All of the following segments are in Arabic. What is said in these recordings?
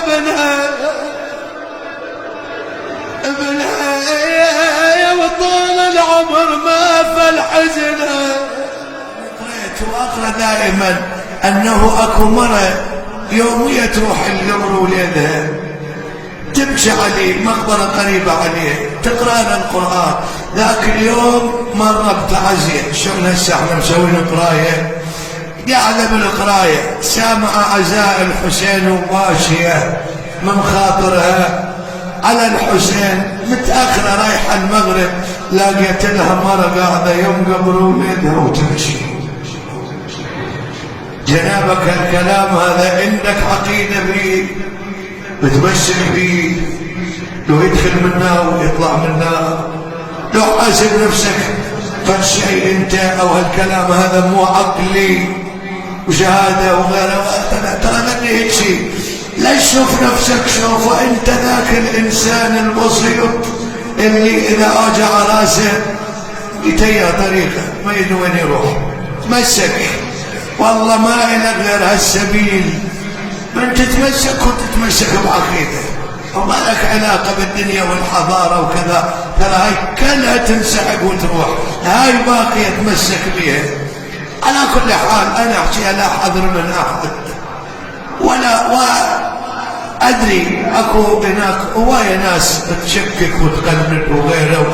ابنها وطول العمر ما فالحزنها. قريت واقرا دائما انه اكو مرة يومية تروح القبر وليدها تمشي عليه، مقبرة قريبة عليه، تقرأ لنا القرآن. ذاك اليوم مرة بتعزية، شلون هسه احنا مسوين قراية، قاعدة بالقراية سامعة عزاء الحسين وماشية من خاطرها على الحسين، متأخرة رايحة المغرب لقيت لها مرة قاعدة يوم قبر وليدها وتمشي. جنابك الكلام هذا عندك عقيدة فيه بتمسك فيه، لو يدخل منا ويطلع منا، لو حاسب نفسك فالشيء انت او هالكلام هذا مو عقلي وشهاده وغيره، ترى مني هيك شيء. لا تشوف نفسك، شوف انت ذاك الانسان البسيط اللي اذا اوجع راسه يتيا طريقه ما يدري وين يروح، تمسك والله ما لك غير هالسبيل، من تتمسك وتتمسك بعقيده وما لك علاقه بالدنيا والحضاره وكذا، ترى هاي كلها تنسحب وتروح، هاي باقيه تمسك بها. على كل حال انا احكيها لا حذر من احد، ولا ادري اكو هناك هوايه ناس تشكك وتقلد وغيره،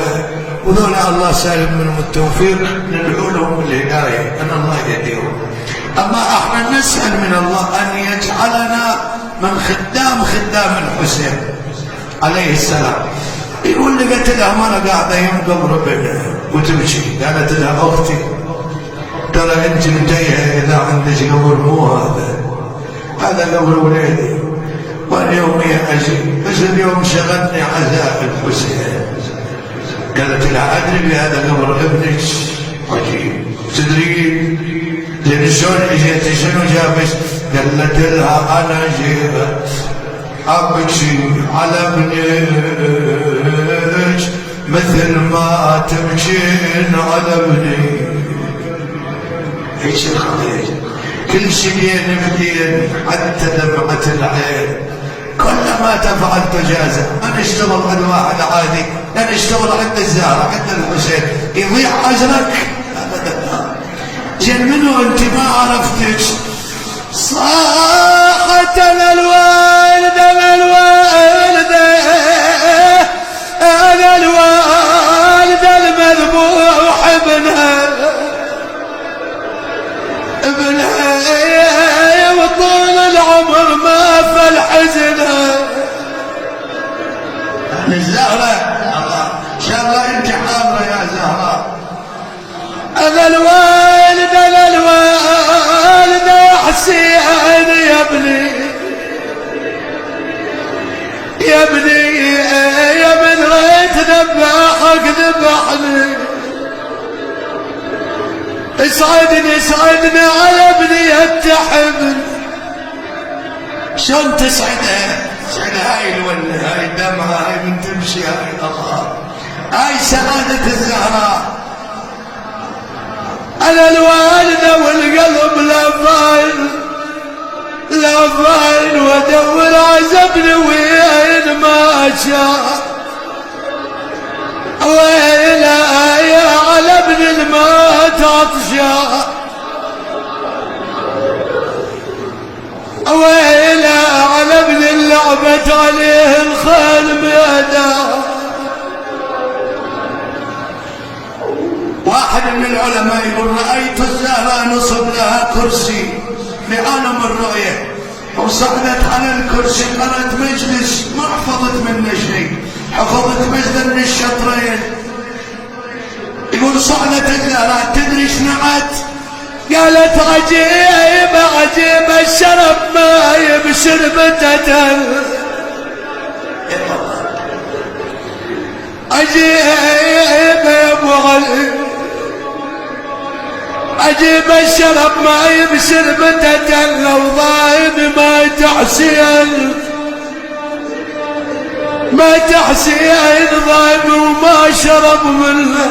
وذولا الله سالم منهم التوفيق، ندعو لهم بالهدايه ان الله يهديهم. اما احنا نسال من الله ان يجعلنا من خدام الحسين عليه السلام. يقول لي قلت لها مرة قاعده يوم قبر ابنها وتمشي، قالت لها اختي ترى انت منتهيه اذا عندك قبر مو هذا قبر وليدي، واليوم اجي بس اليوم شغلني عزاء الحسين. قالت لها ادري بهذا قبر ابنك عجيب، تدرين زين شلون اجيت شنو جابك؟ قالت لها انا جيت ابكي على ابنك مثل ما تبكين على ابني. ايش الخطير؟ كل شيء بين بدين حتى دمعة العين، كلما تفعل تجازى. ما نشتغل عند واحد عادي، لا نشتغل عند الزهرة عند الحسين يضيع اجرك ابدا. زين منو انت ما عرفتك؟ صاحت الوالدة انا الوالدة المذبوح ابنها وطول العمر ما فالحزنها. الزهرة الله ان شاء الله انت حاضرة يا زهراء. انا الوالدة يا حسين يا ابني يا من ريت ذبحك ذبحني، اسعدني على ابني التحب. شلون تسعدها هاي الولة، هاي الدمعة، هاي من تمشي، هاي الله، هاي سعادة الزهراء. انا الوالدة والقلب لافاين وادور عزبني وين ما شاء، ويلا يا على ابن الموت عطشان، ويلا على ابن اللعبت عليه الخيل ميدان. واحد من العلماء يقول رأيت الزهراء نصب لها كرسي لعالم الرؤية، وصعدت على الكرسي قرأت مجلس ما حفظت منه شيء، حفظت مجدا من الشطرين. يقول صعدت الزهراء تدري ايش نعت؟ قالت عجيب الشرب ما بشربته، عجيب يا ابو علي، عجيب الشرب ما بشربته، لو ضايد ما تحسين ضايد وما شرب منه.